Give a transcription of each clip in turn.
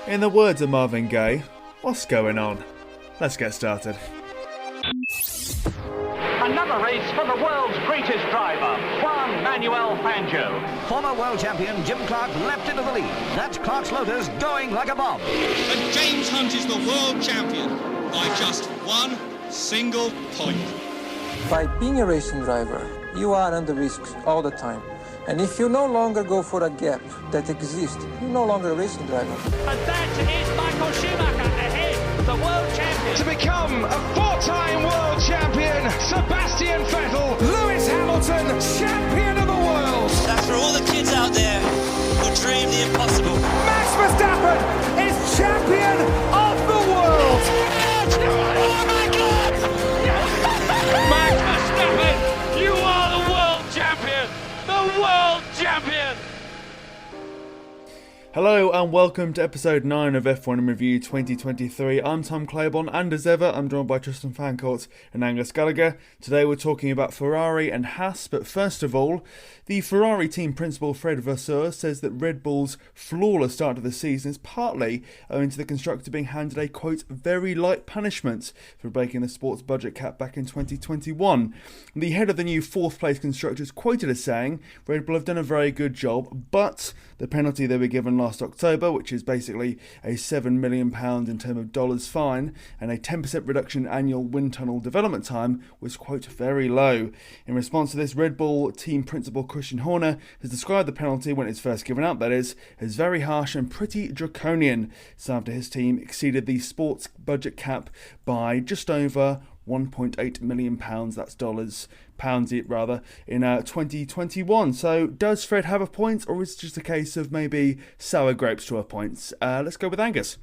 In the words of Marvin Gaye, what's going on? Let's get started. Another race for the world's greatest driver, Juan Manuel Fangio. Former world champion Jim Clark leapt into the lead. That's Clark's Lotus going like a bomb. And James Hunt is the world champion by just one single point. By being a racing driver, you are under risk all the time. And if you no longer go for a gap that exists, you're no longer a racing driver. And that is Michael Schumacher ahead, the world champion. To become a four-time world champion, Sebastian Vettel, Lewis Hamilton, champion of the world. That's for all the kids out there who dream the impossible. Max Verstappen is champion of the world. Oh my God! Max Verstappen, you are the world champion! The world champion! Hello and welcome to episode 9 of F1 in Review 2023. I'm Tom Clabon and as ever I'm joined by Tristan Fancourt and Angus Gallager. Today we're talking about Ferrari and Haas, but first of all, the Ferrari team principal Fred Vasseur says that Red Bull's flawless start to the season is partly owing to the constructor being handed a quote very light punishment for breaking the sports budget cap back in 2021. The head of the new fourth place constructor is quoted as saying Red Bull have done a very good job, but the penalty they were given last October, which is basically a £7 million in terms of dollars fine and a 10% reduction in annual wind tunnel development time, was quote very low. In response to this, Red Bull team principal Christian Horner has described the penalty, when it's first given out that is, as very harsh and pretty draconian. So after his team exceeded the sports budget cap by just over £1.8 million, that's dollars, pounds rather, in 2021. So does Fred have a point, or is it just a case of maybe sour grapes to a point? Let's go with Angus.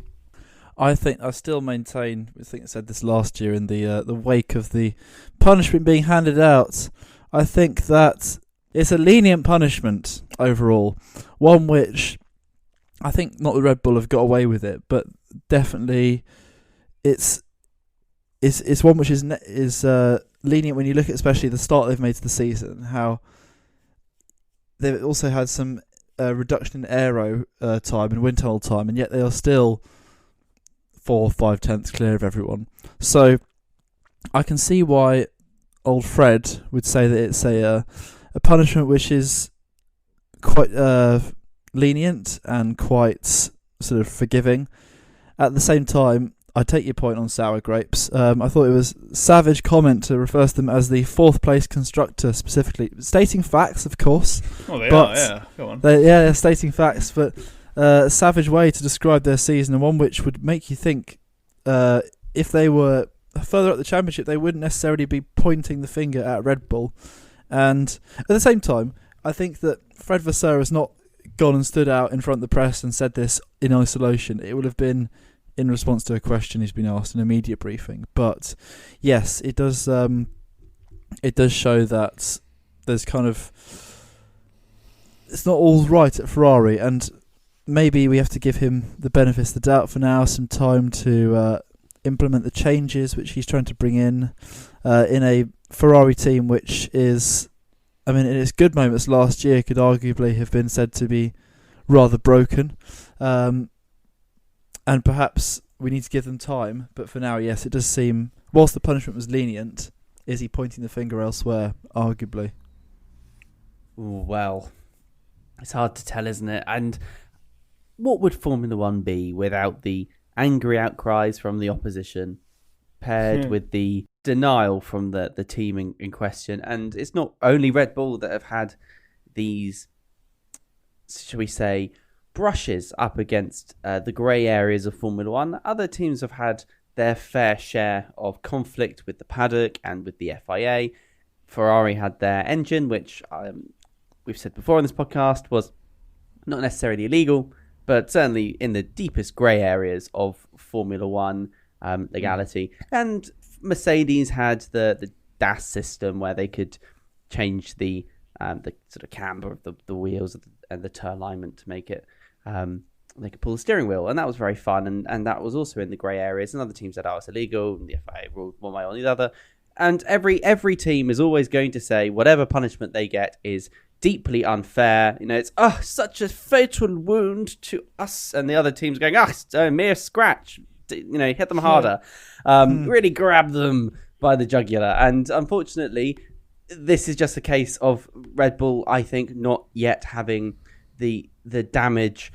I still maintain, I think I said this last year in the wake of the punishment being handed out, I think that it's a lenient punishment overall, one which I think not the Red Bull have got away with it, but definitely it's one which is lenient when you look at especially the start they've made to the season, how they've also had some reduction in aero time and wind tunnel time, and yet they are still 4 or 5 tenths clear of everyone. So I can see why old Fred would say that it's a punishment which is quite lenient and quite sort of forgiving. At the same time, I take your point on sour grapes. I thought it was a savage comment to refer to them as the fourth place constructor specifically. Stating facts, of course. Oh, they are, yeah. Go on. They're stating facts, but a savage way to describe their season, and one which would make you think if they were further up the championship, they wouldn't necessarily be pointing the finger at Red Bull. And at the same time, I think that Fred Vasseur has not gone and stood out in front of the press and said this in isolation. It would have been in response to a question he's been asked in a media briefing. But yes, it does show that there's kind of, it's not all right at Ferrari, and maybe we have to give him the benefit of the doubt for now, some time to implement the changes which he's trying to bring in a Ferrari team which is, I mean, in its good moments last year could arguably have been said to be rather broken. And perhaps we need to give them time, but for now, yes, it does seem, whilst the punishment was lenient, is he pointing the finger elsewhere, arguably? Well, it's hard to tell, isn't it? And what would Formula One be without the angry outcries from the opposition, paired with the denial from the team in question? And it's not only Red Bull that have had these, shall we say, brushes up against the grey areas of Formula One. Other teams have had their fair share of conflict with the paddock and with the FIA. Ferrari had their engine, which we've said before in this podcast was not necessarily illegal, but certainly in the deepest grey areas of Formula One legality. And Mercedes had the DAS system where they could change the sort of camber of the wheels and the turn alignment to make it they could pull the steering wheel, and that was very fun, and that was also in the grey areas, and other teams said, it's illegal, and the FIA ruled one way or the other. And every team is always going to say whatever punishment they get is deeply unfair. It's such a fatal wound to us, and the other team's going, it's a mere scratch. Hit them harder. Really grab them by the jugular. And unfortunately, this is just a case of Red Bull, I think, not yet having the damage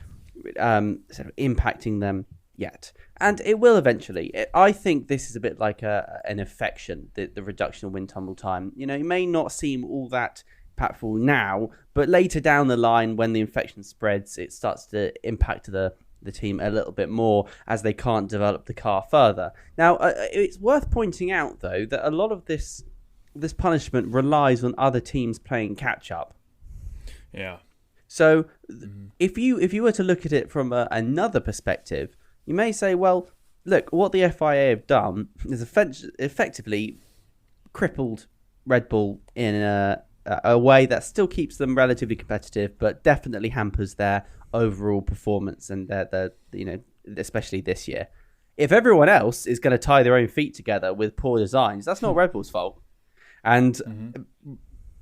sort of impacting them yet. And it will eventually. I think this is a bit like an infection, the reduction of wind tunnel time. It may not seem all that impactful now, but later down the line, when the infection spreads, it starts to impact the team a little bit more as they can't develop the car further. Now, it's worth pointing out, though, that a lot of this punishment relies on other teams playing catch-up. Yeah. So, if you were to look at it from another perspective, you may say, well, look, what the FIA have done is effectively crippled Red Bull in a way that still keeps them relatively competitive, but definitely hampers their overall performance and their especially this year. If everyone else is going to tie their own feet together with poor designs, that's not Red Bull's fault. And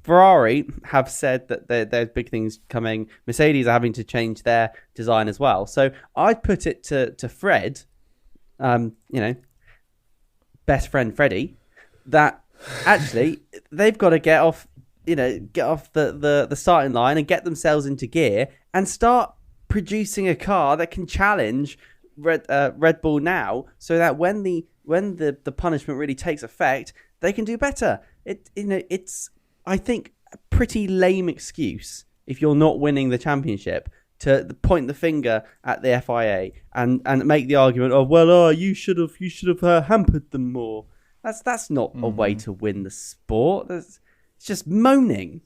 Ferrari have said that there's big things coming. Mercedes are having to change their design as well. So I'd put it to Fred, best friend Freddie, that actually they've got to get off the starting line and get themselves into gear and start producing a car that can challenge Red Bull now, so that when the punishment really takes effect, they can do better. It's I think a pretty lame excuse if you're not winning the championship to point the finger at the FIA and make the argument of, you should have hampered them more. That's not a way to win the sport. It's just moaning.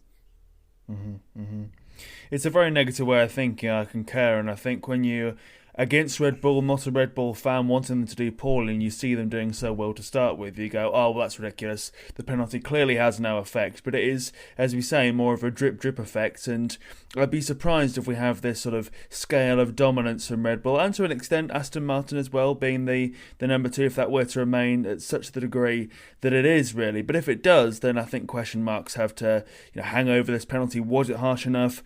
It's a very negative way of thinking, I concur, and I think when you against Red Bull, not a Red Bull fan, wanting them to do poorly, and you see them doing so well to start with, you go, well, that's ridiculous. The penalty clearly has no effect, but it is, as we say, more of a drip effect, and I'd be surprised if we have this sort of scale of dominance from Red Bull, and to an extent Aston Martin as well, being the number two, if that were to remain at such the degree that it is, really. But if it does, then I think question marks have to hang over this penalty. Was it harsh enough?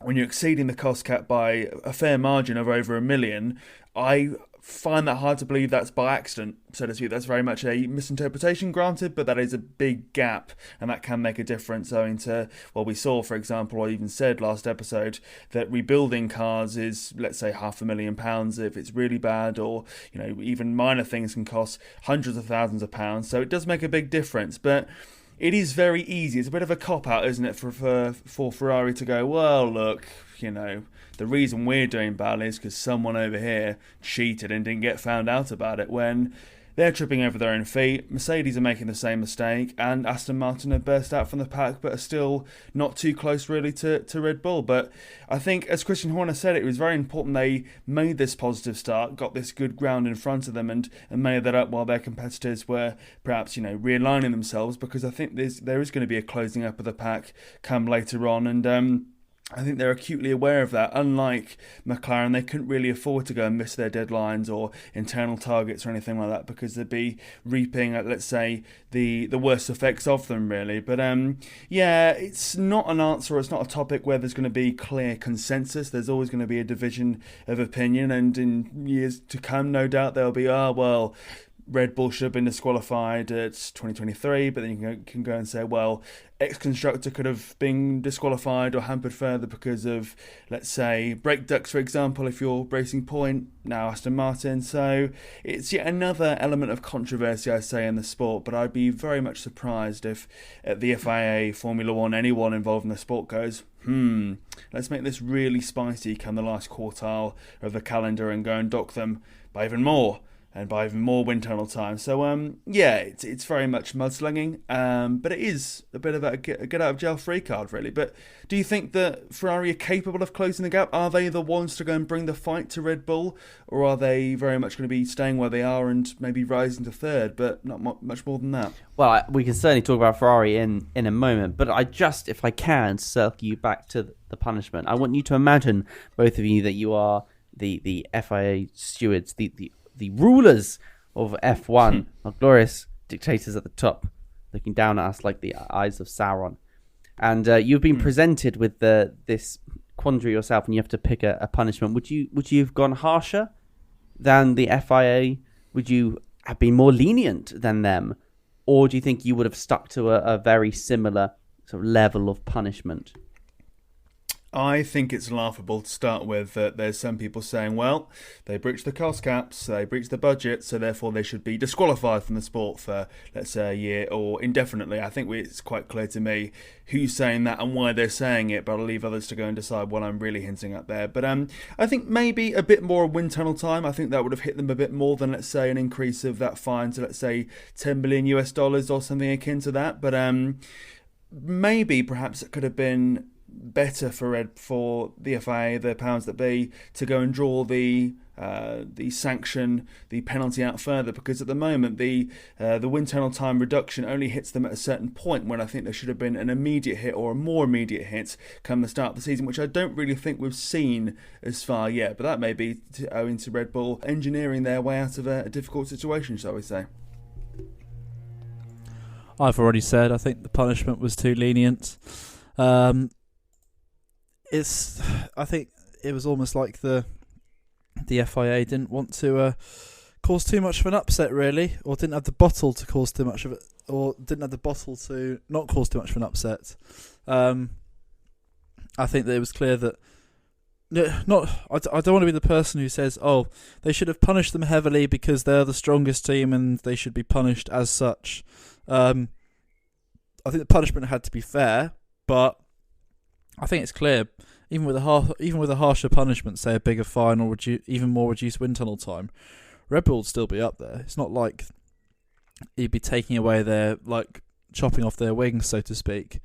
When you're exceeding the cost cap by a fair margin of over $1 million, I find that hard to believe that's by accident, so to speak. That's very much a misinterpretation, granted, but that is a big gap, and that can make a difference owing to, we saw, for example, or even said last episode, that rebuilding cars is, let's say, £500,000 if it's really bad, or, even minor things can cost hundreds of thousands of pounds, so it does make a big difference, but it is very easy. It's a bit of a cop-out, isn't it, for Ferrari to go, well, look, the reason we're doing badly is because someone over here cheated and didn't get found out about it, when they're tripping over their own feet. Mercedes are making the same mistake, and Aston Martin have burst out from the pack, but are still not too close, really, to Red Bull. But I think, as Christian Horner said, it was very important they made this positive start, got this good ground in front of them, and made that up while their competitors were perhaps, realigning themselves, because I think there is going to be a closing up of the pack come later on, and I think they're acutely aware of that. Unlike McLaren, they couldn't really afford to go and miss their deadlines or internal targets or anything like that, because they'd be reaping, let's say, the worst effects of them, really. But it's not an answer, it's not a topic where there's going to be clear consensus. There's always going to be a division of opinion, and in years to come, no doubt there'll be, Red Bull should have been disqualified at 2023, but then you can go and say, X constructor could have been disqualified or hampered further because of, let's say, brake ducts, for example, if you're Racing Point, now Aston Martin. So it's yet another element of controversy, I say, in the sport, but I'd be very much surprised if at the FIA, Formula One, anyone involved in the sport goes, let's make this really spicy come the last quartile of the calendar and go and dock them by even more. And by even more wind tunnel time. So, it's very much mudslinging, but it is a bit of a get out of jail free card, really. But do you think that Ferrari are capable of closing the gap? Are they the ones to go and bring the fight to Red Bull? Or are they very much going to be staying where they are and maybe rising to third, but not much more than that? Well, we can certainly talk about Ferrari in a moment, but if I can, circle you back to the punishment. I want you to imagine, both of you, that you are the FIA stewards, the rulers of F1, our glorious dictators at the top, looking down at us like the eyes of Sauron. and you've been presented with this quandary yourself, and you have to pick a punishment. Would you have gone harsher than the FIA? Would you have been more lenient than them, or do you think you would have stuck to a very similar sort of level of punishment? I think it's laughable to start with that there's some people saying, well, they breached the cost caps, they breached the budget, so therefore they should be disqualified from the sport for, let's say, a year or indefinitely. I think it's quite clear to me who's saying that and why they're saying it, but I'll leave others to go and decide what I'm really hinting at there. But I think maybe a bit more wind tunnel time. I think that would have hit them a bit more than, let's say, an increase of that fine to, let's say, $10 billion or something akin to that. But maybe perhaps it could have been better for the FIA, the powers that be, to go and draw the sanction, the penalty out further, because at the moment the wind tunnel time reduction only hits them at a certain point, when I think there should have been an immediate hit or a more immediate hit come the start of the season, which I don't really think we've seen as far yet. But that may be owing to Red Bull engineering their way out of a difficult situation, shall we say. I've already said I think the punishment was too lenient. I think it was almost like the FIA didn't want to cause too much of an upset, really, or didn't have the bottle to cause too much of it, or didn't have the bottle to not cause too much of an upset. I think that it was clear that I don't want to be the person who says, oh, they should have punished them heavily because they're the strongest team and they should be punished as such. I think the punishment had to be fair, but I think it's clear, even with a harsher punishment, say a bigger fine or even more reduced wind tunnel time, Red Bull would still be up there. It's not like you'd be taking away chopping off their wings, so to speak,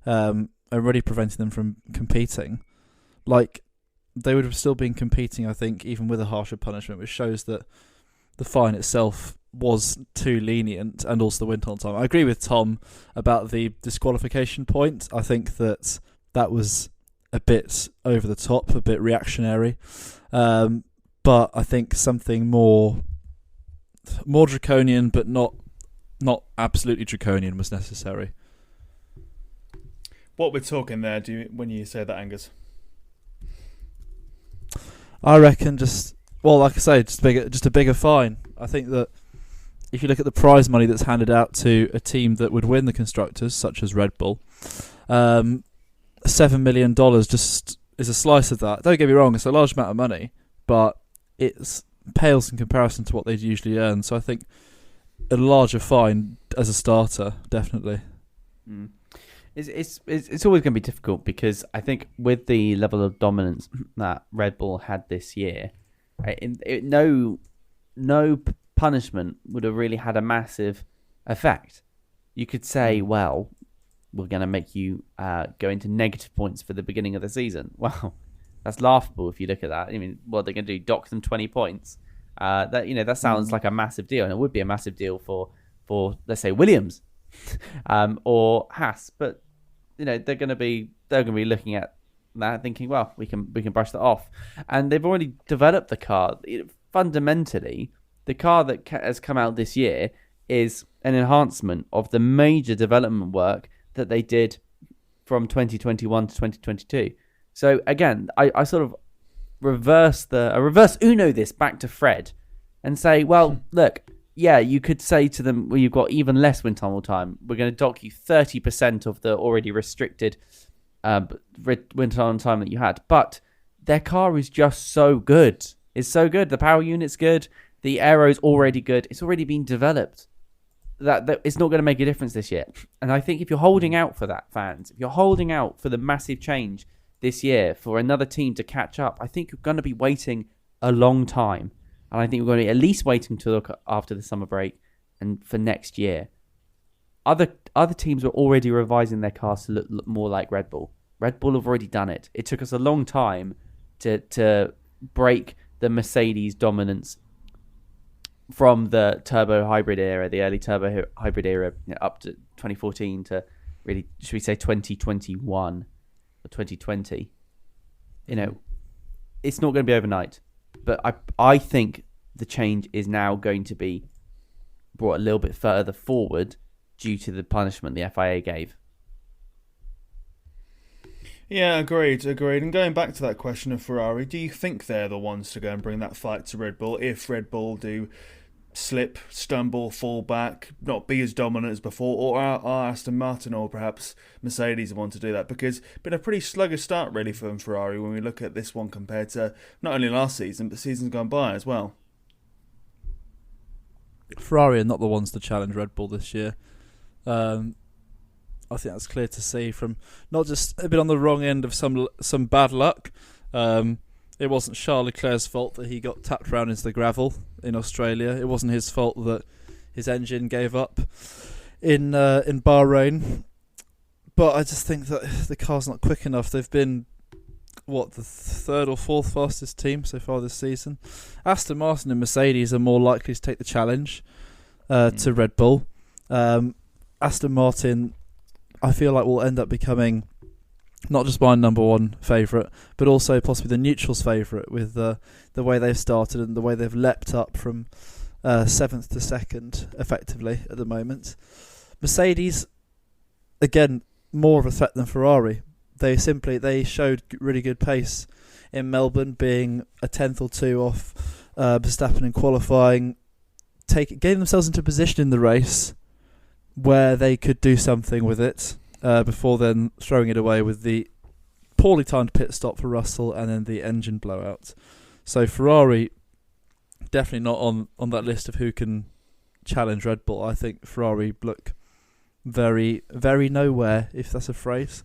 and really preventing them from competing. Like, they would have still been competing, I think, even with a harsher punishment, which shows that the fine itself was too lenient, and also the wind tunnel time. I agree with Tom about the disqualification point. I think that was a bit over the top, a bit reactionary. But I think something more draconian, but not absolutely draconian, was necessary. What we're talking there, when you say that, Angus? I reckon like I say, just a bigger fine. I think that if you look at the prize money that's handed out to a team that would win the constructors, such as Red Bull, $7 million just is a slice of that. Don't get me wrong, it's a large amount of money, but it pales in comparison to what they'd usually earn. So I think a larger fine as a starter, definitely. It's always going to be difficult, because I think with the level of dominance that Red Bull had this year, no punishment would have really had a massive effect. You could say, well, we're going to make you go into negative points for the beginning of the season. Well, that's laughable if you look at that. I mean, what they're going to do, dock them 20 points? That sounds like a massive deal, and it would be a massive deal for let's say Williams or Haas. But they're going to be looking at that, thinking, well, we can brush that off, and they've already developed the car. Fundamentally, the car that has come out this year is an enhancement of the major development work that they did from 2021 to 2022. So again, I sort of reverse Uno this back to Fred and say, well, look, yeah, you could say to them, well, you've got even less wind tunnel time. We're going to dock you 30% of the already restricted wind tunnel time that you had. But their car is just so good. It's so good. The power unit's good. The aero's already good. It's already been developed. That it's not going to make a difference this year. And I think if you're holding out for that, fans, if you're holding out for the massive change this year for another team to catch up, I think you're going to be waiting a long time. And I think we're going to be at least waiting to look after the summer break and for next year. Other teams are already revising their cars to look more like Red Bull. Red Bull have already done it. It took us a long time to break the Mercedes dominance from the turbo hybrid era, the early turbo hybrid era, up to 2014 to really, should we say 2021 or 2020. It's not going to be overnight, but I think the change is now going to be brought a little bit further forward due to the punishment the FIA gave. Yeah, agreed. And going back to that question of Ferrari, do you think they're the ones to go and bring that fight to Red Bull if Red Bull do slip, stumble, fall back, not be as dominant as before, or are Aston Martin or perhaps Mercedes the one to do that? Because it's been a pretty sluggish start really for Ferrari when we look at this one compared to not only last season but seasons gone by as well. Ferrari are not the ones to challenge Red Bull this year. I think that's clear to see from not just a bit on the wrong end of some bad luck. It wasn't Charles Leclerc's fault that he got tapped around into the gravel in Australia. It wasn't his fault that his engine gave up in Bahrain. But I just think that the car's not quick enough. They've been, the third or fourth fastest team so far this season. Aston Martin and Mercedes are more likely to take the challenge to Red Bull. Aston Martin, I feel like, will end up becoming not just my number one favourite, but also possibly the neutrals' favourite with the way they've started and the way they've leapt up from 7th to 2nd, effectively, at the moment. Mercedes, again, more of a threat than Ferrari. They showed really good pace in Melbourne, being a 10th or 2 off Verstappen in qualifying, getting themselves into a position in the race where they could do something with it before then throwing it away with the poorly timed pit stop for Russell and then the engine blowout. So Ferrari definitely not on that list of who can challenge Red Bull. I think Ferrari look very, very nowhere, if that's a phrase.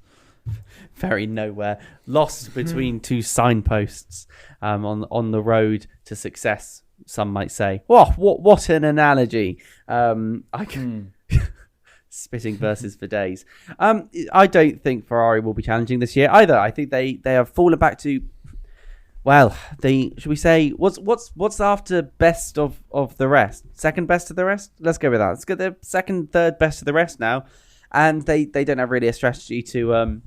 Very nowhere, lost between two signposts on the road to success. Some might say, "Oh, what an analogy!" Spitting verses for days. I don't think Ferrari will be challenging this year either. I think they have fallen back to, should we say what's after best of the rest? Second best of the rest? Let's go with that. Let's get the second, third best of the rest now, and they don't have really a strategy to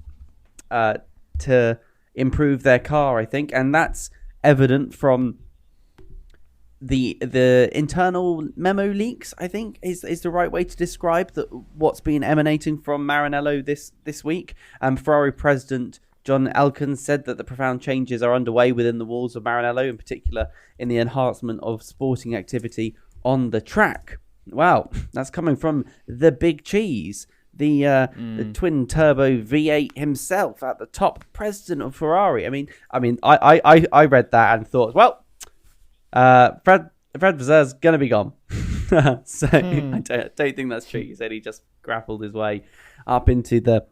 improve their car, I think, and that's evident from the internal memo leaks, I think, is the right way to describe what's been emanating from Maranello this week. Ferrari president John Elkann said that the profound changes are underway within the walls of Maranello, in particular in the enhancement of sporting activity on the track. Wow, that's coming from the big cheese, the twin turbo V8 himself at the top, president of Ferrari. I mean, I read that and thought, well, Fred Vazaire's going to be gone. So I don't think that's true. He said he just grappled his way up into the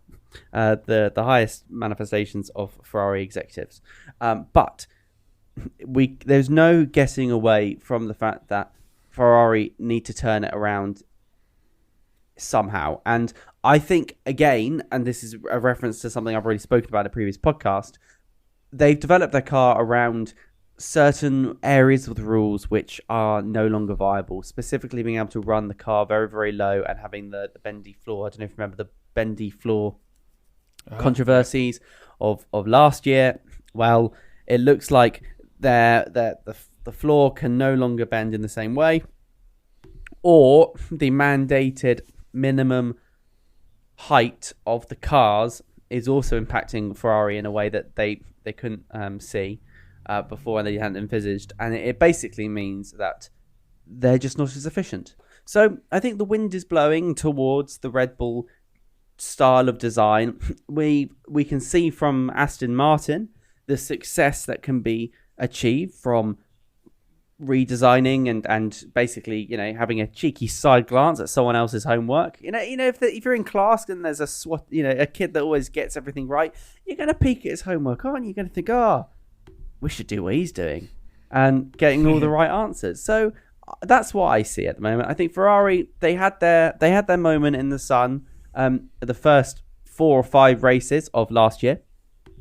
highest manifestations of Ferrari executives. But there's no getting away from the fact that Ferrari need to turn it around somehow. And I think, again, and this is a reference to something I've already spoken about in a previous podcast, they've developed their car around certain areas of the rules which are no longer viable, specifically being able to run the car very, very low and having the bendy floor. I don't know if you remember the bendy floor controversies of last year. Well, it looks like the floor can no longer bend in the same way, or the mandated minimum height of the cars is also impacting Ferrari in a way that they couldn't see before, and they hadn't envisaged, and it basically means that they're just not as efficient. So I think the wind is blowing towards the Red Bull style of design. We can see from Aston Martin the success that can be achieved from redesigning and basically, having a cheeky side glance at someone else's homework. If you're in class and there's a kid that always gets everything right, you're going to peek at his homework, aren't you? You're going to think, we should do what he's doing, and getting all the right answers. So that's what I see at the moment. I think Ferrari, they had their moment in the sun the first 4 or 5 races of last year.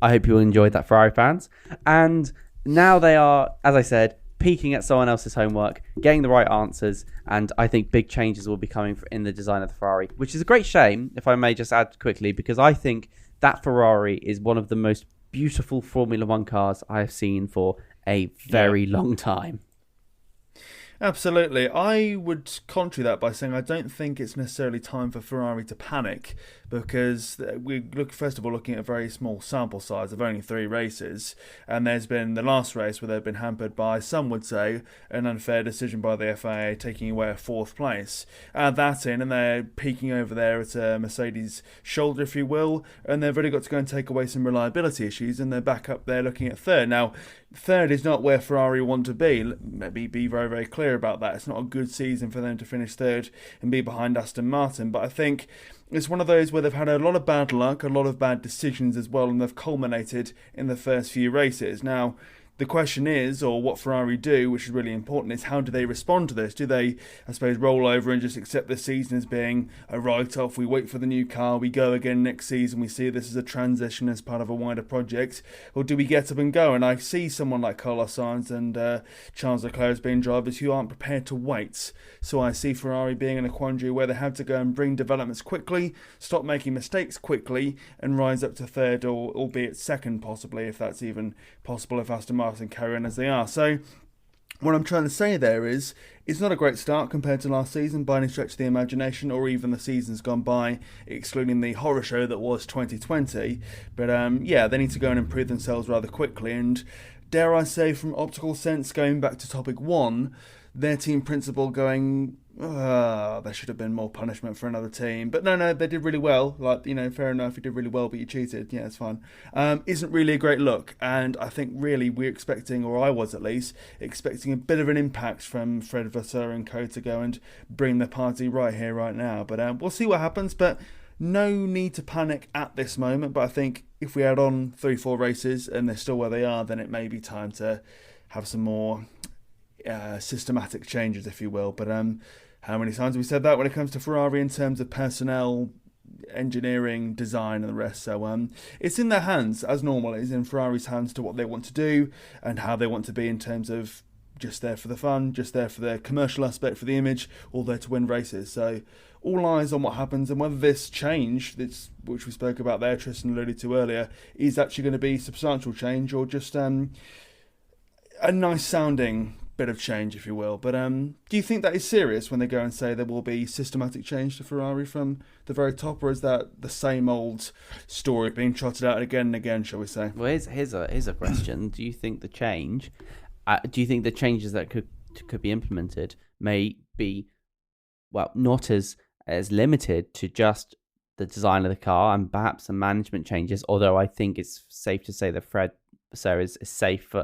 I hope you all enjoyed that, Ferrari fans. And now they are, as I said, peeking at someone else's homework, getting the right answers, and I think big changes will be coming in the design of the Ferrari, which is a great shame, if I may just add quickly, because I think that Ferrari is one of the most beautiful Formula One cars I have seen for a very long time. Absolutely. I would counter that by saying I don't think it's necessarily time for Ferrari to panic, because we look first of all looking at a very small sample size of only 3 races, and there's been the last race where they've been hampered by, some would say, an unfair decision by the FIA taking away a 4th place. Add that in and they're peeking over there at Mercedes' shoulder, if you will, and they've really got to go and take away some reliability issues, and they're back up there looking at 3rd. Now, 3rd is not where Ferrari want to be. Let me be very, very clear about that. It's not a good season for them to finish 3rd and be behind Aston Martin, but I think it's one of those where they've had a lot of bad luck, a lot of bad decisions as well, and they've culminated in the first few races. Now, the question is, or what Ferrari do, which is really important, is how do they respond to this? Do they, I suppose, roll over and just accept the season as being a write-off? We wait for the new car, we go again next season, we see this as a transition as part of a wider project? Or do we get up and go? And I see someone like Carlos Sainz and Charles Leclerc as being drivers who aren't prepared to wait. So I see Ferrari being in a quandary where they have to go and bring developments quickly, stop making mistakes quickly, and rise up to 3rd, or albeit 2nd possibly, if that's even possible, if Aston Martin carry on as they are. So what I'm trying to say there is, it's not a great start compared to last season by any stretch of the imagination, or even the seasons gone by, excluding the horror show that was 2020. But they need to go and improve themselves rather quickly. And dare I say, from optical sense, going back to topic 1, their team principal going, there should have been more punishment for another team. But no, they did really well. Fair enough, you did really well, but you cheated. Yeah, it's fine. Isn't really a great look. And I think really we're expecting, or I was at least, expecting a bit of an impact from Fred Vasseur and co to go and bring the party right here, right now. But we'll see what happens. But no need to panic at this moment. But I think if we add on 3-4 races and they're still where they are, then it may be time to have some more systematic changes, if you will. But how many times have we said that when it comes to Ferrari in terms of personnel, engineering, design and the rest? So it's in their hands, as normal. It's in Ferrari's hands to what they want to do and how they want to be in terms of just there for the fun, just there for the commercial aspect, for the image, all there to win races. So all eyes on what happens, and whether this change, which we spoke about there, Tristan alluded to earlier, is actually going to be substantial change or just a nice sounding bit of change, if you will. But do you think that is serious when they go and say there will be systematic change to Ferrari from the very top, or is that the same old story being trotted out again and again, shall we say? Well, here's a question. Do you think the changes that could be implemented may be, well, not as limited to just the design of the car and perhaps some management changes, although I think it's safe to say that Fred Vasseur is safe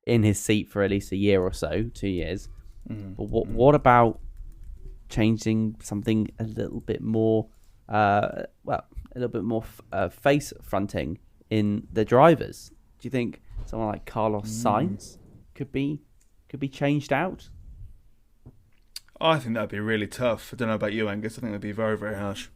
in his seat for at least a year or so, 2 years. But what about changing something a little bit more, face fronting in the drivers? Do you think someone like Carlos Sainz could be changed out? I think that'd be really tough. I don't know about you, Angus. I think that'd be very, very harsh.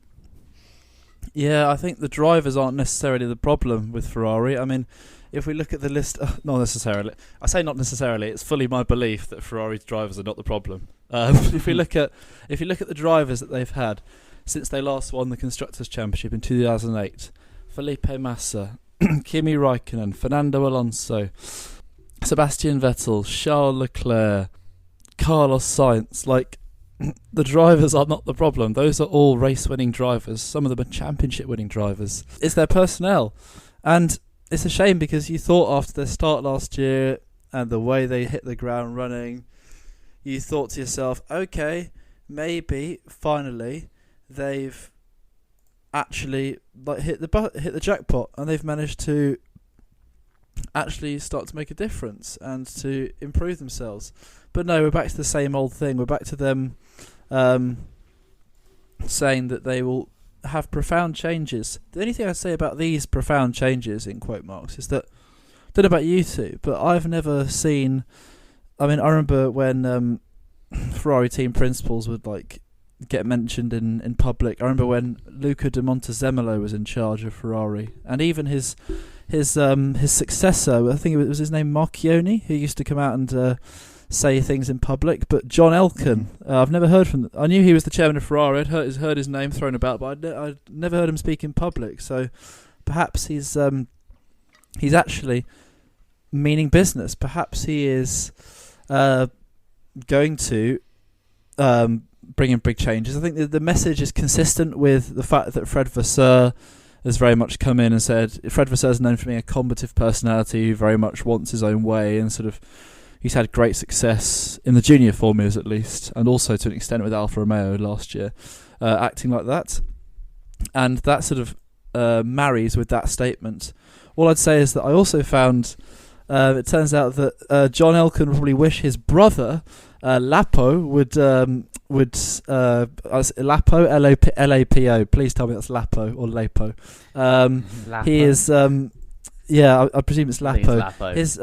Yeah, I think the drivers aren't necessarily the problem with Ferrari. I mean, if we look at the list, not necessarily. I say not necessarily. It's fully my belief that Ferrari's drivers are not the problem. If you look at the drivers that they've had since they last won the Constructors' Championship in 2008, Felipe Massa, Kimi Räikkönen, Fernando Alonso, Sebastian Vettel, Charles Leclerc, Carlos Sainz, the drivers are not the problem. Those are all race-winning drivers. Some of them are championship-winning drivers. It's their personnel. And it's a shame because you thought after their start last year and the way they hit the ground running, you thought to yourself, okay, maybe finally they've actually hit the jackpot and they've managed to actually start to make a difference and to improve themselves. But no, we're back to the same old thing. We're back to them saying that they will have profound changes. The only thing I'd say about these profound changes, in quote marks, is that, I don't know about you two, but I've never seen, I remember when Ferrari team principals would get mentioned in public. I remember when Luca de Montezemolo was in charge of Ferrari, and even his successor, I think it was his name Marchioni, who used to come out and say things in public. But John Elkann, I've never heard from. I knew he was the chairman of Ferrari. I'd heard his name thrown about, but I'd never heard him speak in public. So perhaps he's actually meaning business. Perhaps he is going to bringing big changes. I think the message is consistent with the fact that Fred Vasseur has very much come in and said Fred Vasseur is known for being a combative personality who very much wants his own way, and sort of he's had great success in the junior formulas at least, and also to an extent with Alfa Romeo last year, acting like that. And that sort of marries with that statement. All I'd say is that I also found it turns out that John Elkann probably wish his brother Lapo would Lapo L-A-P-O. Please tell me that's Lapo or Lapo. He is I presume it's Lapo. His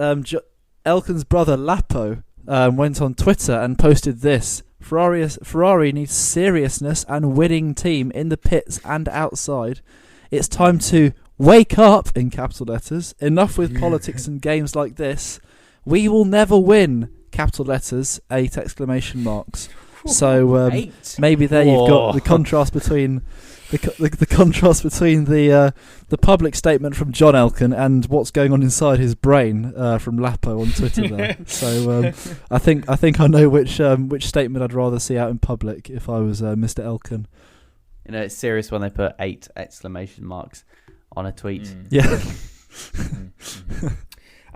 Elkann's brother Lapo went on Twitter and posted this: Ferrari needs seriousness and winning team in the pits and outside. It's time to wake up, in capital letters. Enough with politics and games like this. We will never win, capital letters, 8 exclamation marks. So maybe there you've got the contrast between the contrast between the public statement from John Elkann and what's going on inside his brain from Lapo on Twitter there. So I think I know which statement I'd rather see out in public if I was Mr. Elkann. You know, it's serious when they put 8 exclamation marks on a tweet. Yeah.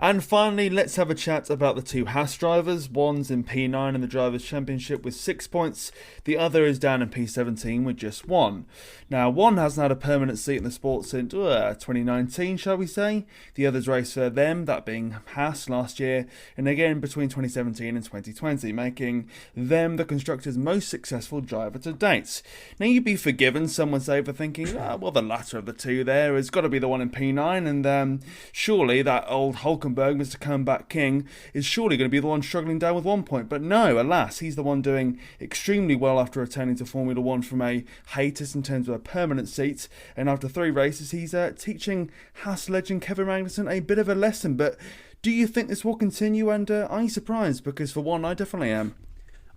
And finally, let's have a chat about the 2 Haas drivers. One's in P9 in the Drivers' Championship with 6 points. The other is down in P17 with just 1. Now, one hasn't had a permanent seat in the sport since 2019, shall we say. The other's raced for them, that being Haas last year, and again between 2017 and 2020, making them the constructors' most successful driver to date. Now, you'd be forgiven, some would say, for thinking, well, the latter of the two there has got to be the one in P9, and surely that old Hulkenberg, Mr. Comeback King, is surely going to be the one struggling down with 1 point. But no, alas, he's the one doing extremely well after returning to Formula 1 from a hiatus in terms of a permanent seat. And after 3 races, he's teaching Haas legend Kevin Magnussen a bit of a lesson. But do you think this will continue? And are you surprised? Because for one, I definitely am.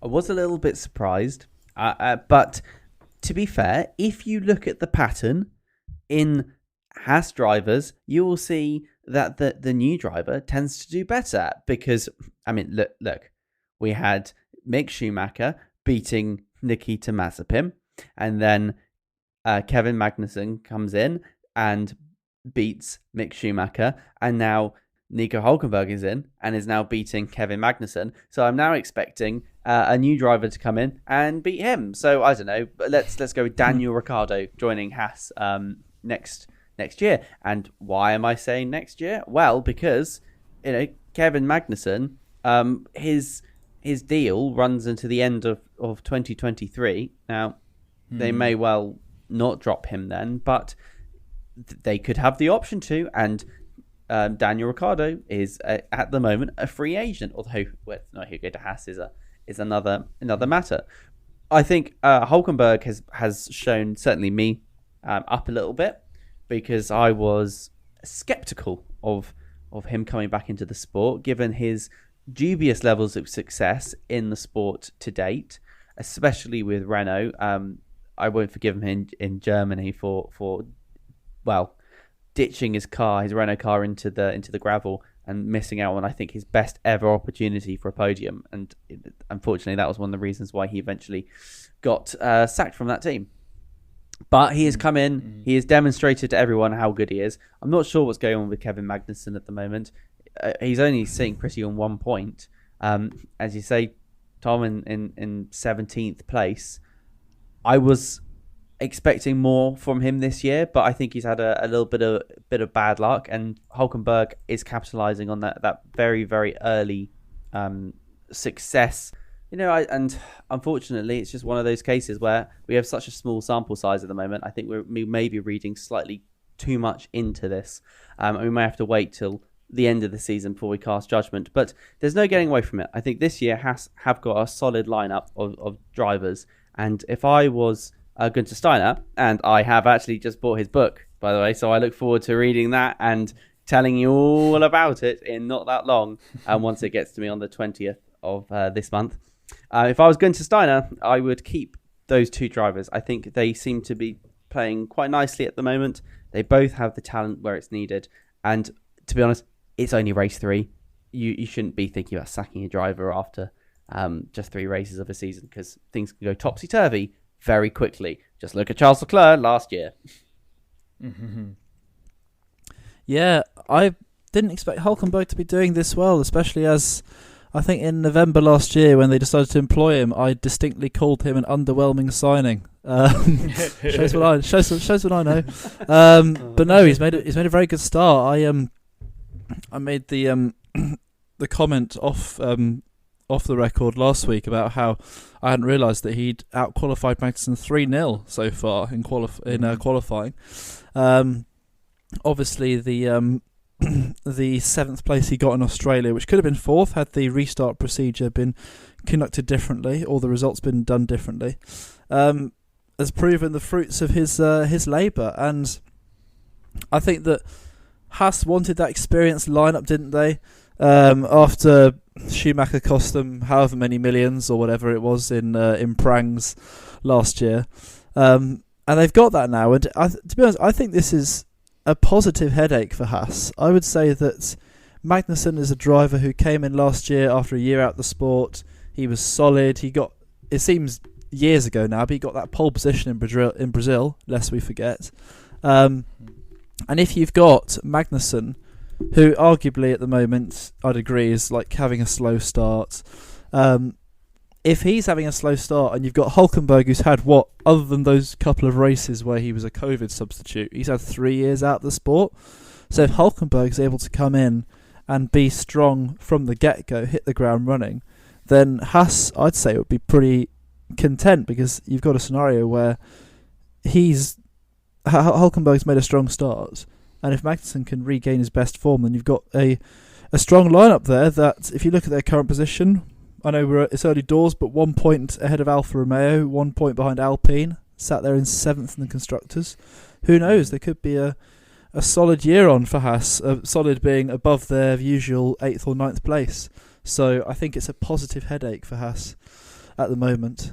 I was a little bit surprised. But to be fair, if you look at the pattern in Haas drivers, you will see that the new driver tends to do better because, I mean, look, we had Mick Schumacher beating Nikita Mazepin, and then Kevin Magnussen comes in and beats Mick Schumacher, and now Nico Hulkenberg is in and is now beating Kevin Magnussen. So I'm now expecting a new driver to come in and beat him. So I don't know, but let's go with Daniel Ricciardo joining Haas next year. And why am I saying next year? Well, because Kevin Magnussen, his deal runs into the end of 2023. Now, they may well not drop him then, but they could have the option to. And Daniel Ricciardo is at the moment a free agent, although he'll go to Haas is another matter. I think Hulkenberg has shown certainly me up a little bit, because I was sceptical of him coming back into the sport, given his dubious levels of success in the sport to date, especially with Renault. I won't forgive him in Germany for ditching his Renault car into the gravel and missing out on, I think, his best ever opportunity for a podium. And unfortunately, that was one of the reasons why he eventually got sacked from that team. But he has come in, he has demonstrated to everyone how good he is. I'm not sure what's going on with Kevin Magnussen at the moment. He's only sitting pretty on 1 point. As you say, Tom, in 17th place. I was expecting more from him this year, but I think he's had a little bit of bad luck, and Hulkenberg is capitalising on that very, very early success. And unfortunately, it's just one of those cases where we have such a small sample size at the moment. I think we may be reading slightly too much into this. And we may have to wait till the end of the season before we cast judgment. But there's no getting away from it. I think this year have got a solid lineup of drivers. And if I was Gunther Steiner, and I have actually just bought his book, by the way, so I look forward to reading that and telling you all about it in not that long, once it gets to me on the 20th of this month. If I was Gunther Steiner, I would keep those 2 drivers. I think they seem to be playing quite nicely at the moment. They both have the talent where it's needed. And to be honest, it's only race 3. You shouldn't be thinking about sacking a driver after just 3 races of a season, because things can go topsy-turvy very quickly. Just look at Charles Leclerc last year. Yeah, I didn't expect Hülkenberg to be doing this well, especially as I think in November last year when they decided to employ him, I distinctly called him an underwhelming signing. Shows what I know. But no, he's made a very good start. I made the comment off the record last week about how I hadn't realised that he'd out-qualified Magnussen 3-0 so far in qualifying. Obviously, the 7th place he got in Australia, which could have been 4th had the restart procedure been conducted differently or the results been done differently, has proven the fruits of his labour. And I think that Haas wanted that experienced lineup, didn't they? After Schumacher cost them however many millions or whatever it was in prangs last year, and they've got that now. And to be honest, I think this is a positive headache for Haas. I would say that Magnussen is a driver who came in last year after a year out the sport. He was solid. He got, it seems years ago now, but he got that pole position in Brazil, lest we forget. And if you've got Magnussen, who arguably at the moment, I'd agree, is like having a slow start. If he's having a slow start and you've got Hülkenberg, who's had what, other than those couple of races where he was a COVID substitute, he's had 3 years out of the sport. So if Hülkenberg's able to come in and be strong from the get-go, hit the ground running, then Haas, I'd say, would be pretty content, because you've got a scenario where Hülkenberg's made a strong start, and if Magnussen can regain his best form, then you've got a strong lineup there that, if you look at their current position, I know it's early doors, but 1 point ahead of Alfa Romeo, 1 point behind Alpine, sat there in 7th in the Constructors. Who knows? There could be a solid year on for Haas, solid being above their usual 8th or 9th place. So I think it's a positive headache for Haas at the moment.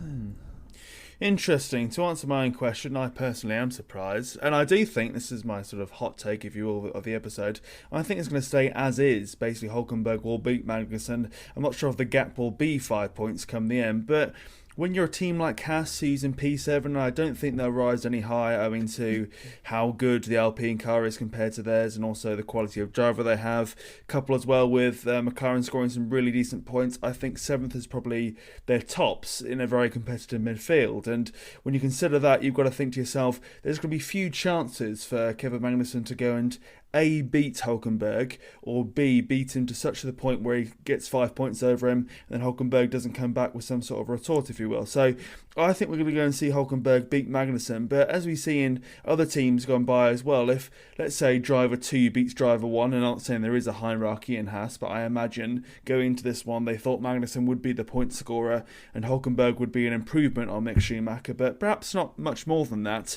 Interesting. To answer my own question, I personally am surprised, and I do think this is my sort of hot take, if you will, of the episode. I think it's going to stay as is. Basically, Hülkenberg will beat Magnussen. I'm not sure if the gap will be 5 points come the end, but when you're a team like Haas who's in P7, I don't think they'll rise any higher owing to how good the Alpine car is compared to theirs, and also the quality of driver they have. Couple as well with McLaren scoring some really decent points. I think 7th is probably their tops in a very competitive midfield. And when you consider that, you've got to think to yourself, there's going to be few chances for Kevin Magnussen to go and A, beat Hülkenberg, or B, beat him to such the point where he gets 5 points over him, and then Hülkenberg doesn't come back with some sort of retort, if you will. So I think we're going to go and see Hülkenberg beat Magnussen. But as we see in other teams gone by as well, if, let's say, driver 2 beats driver 1, and I'm not saying there is a hierarchy in Haas, but I imagine going into this one, they thought Magnussen would be the point scorer, and Hülkenberg would be an improvement on Mick Schumacher, but perhaps not much more than that.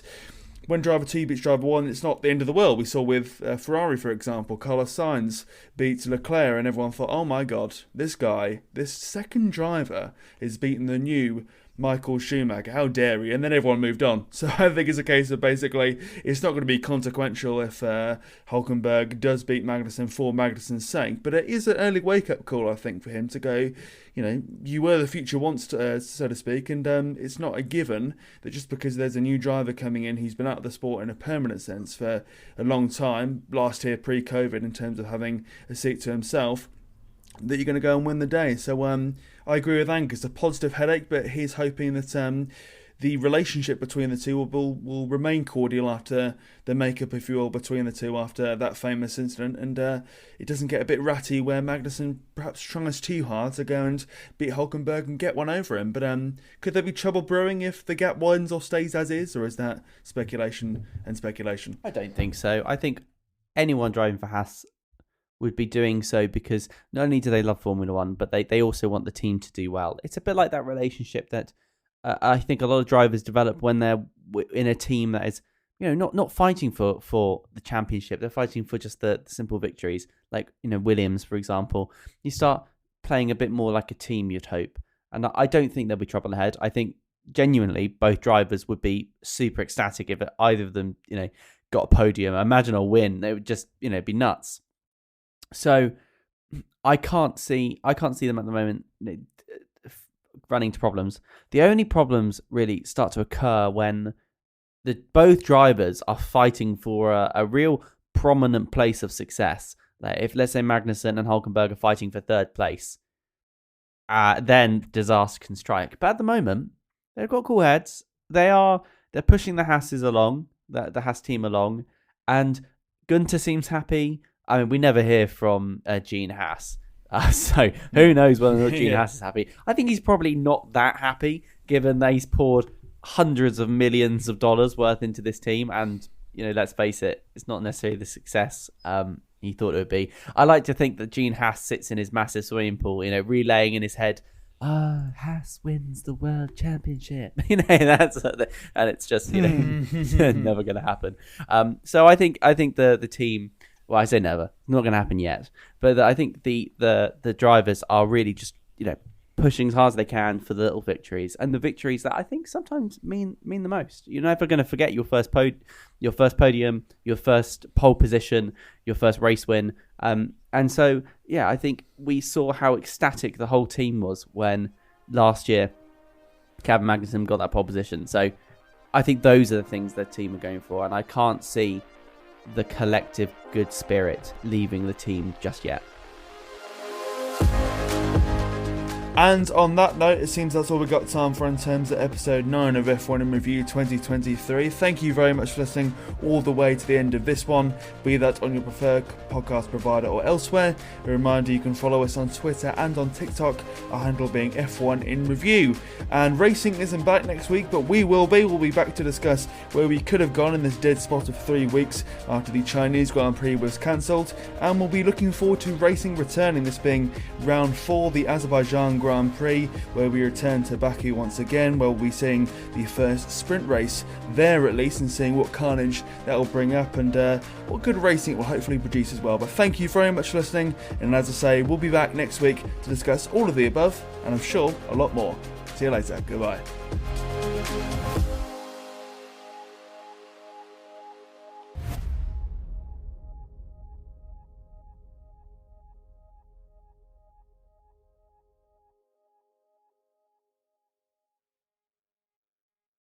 When driver 2 beats driver 1, it's not the end of the world. We saw with Ferrari, for example, Carlos Sainz beats Leclerc, and everyone thought, oh my god, this guy, this second driver, is beating the new Michael Schumacher. How dare he? And then everyone moved on. So I think it's a case of basically it's not going to be consequential if Hülkenberg does beat Magnussen for Magnussen's sake. But it is an early wake-up call, I think, for him to go, you were the future once, so to speak, and it's not a given that just because there's a new driver coming in, he's been out of the sport in a permanent sense for a long time, last year pre-COVID in terms of having a seat to himself, that you're going to go and win the day. So I agree with Angus, a positive headache, but he's hoping that the relationship between the two will remain cordial after the makeup, if you will, between the two after that famous incident, and it doesn't get a bit ratty where Magnussen perhaps tries too hard to go and beat Hülkenberg and get one over him. But could there be trouble brewing if the gap widens or stays as is, or is that speculation and speculation? I don't think so. I think anyone driving for Haas would be doing so because not only do they love Formula One, but they also want the team to do well. It's a bit like that relationship that I think a lot of drivers develop when they're in a team that is, not fighting for the championship. They're fighting for just the simple victories. Like, Williams, for example. You start playing a bit more like a team, you'd hope. And I don't think there'll be trouble ahead. I think genuinely both drivers would be super ecstatic if either of them, got a podium. Imagine a win. They would just, be nuts. So I can't see them at the moment run into problems. The only problems really start to occur when both drivers are fighting for a real prominent place of success. Like if, let's say, Magnussen and Hülkenberg are fighting for third place, then disaster can strike. But at the moment, they've got cool heads. They're pushing the Haases along, the Haas team along, and Gunter seems happy. I mean, we never hear from Gene Haas. So who knows whether or not Gene Haas is happy. I think he's probably not that happy, given that he's poured hundreds of millions of dollars worth into this team. And, let's face it, it's not necessarily the success he thought it would be. I like to think that Gene Haas sits in his massive swimming pool, relaying in his head, Haas wins the world championship. And it's just, never going to happen. So I think the team, well, I say never, not going to happen yet. But I think the drivers are really just, pushing as hard as they can for the little victories, and the victories that I think sometimes mean the most. You're never going to forget your first podium, your first pole position, your first race win. And so, yeah, I think we saw how ecstatic the whole team was when last year Clabon Magnussen got that pole position. So I think those are the things the team are going for, and I can't see the collective good spirit leaving the team just yet. And on that note, it seems that's all we've got time for in terms of episode 9 of F1 in Review 2023. Thank you very much for listening all the way to the end of this one, be that on your preferred podcast provider or elsewhere. A reminder, you can follow us on Twitter and on TikTok, our handle being F1 in Review. And racing isn't back next week, but we will be. We'll be back to discuss where we could have gone in this dead spot of 3 weeks after the Chinese Grand Prix was cancelled. And we'll be looking forward to racing returning, this being round 4, the Azerbaijan Grand Prix, where we return to Baku once again, where we'll be seeing the first sprint race there at least, and seeing what carnage that will bring up and what good racing it will hopefully produce as well. But thank you very much for listening, and as I say, we'll be back next week to discuss all of the above, and I'm sure a lot more. See you later. Goodbye.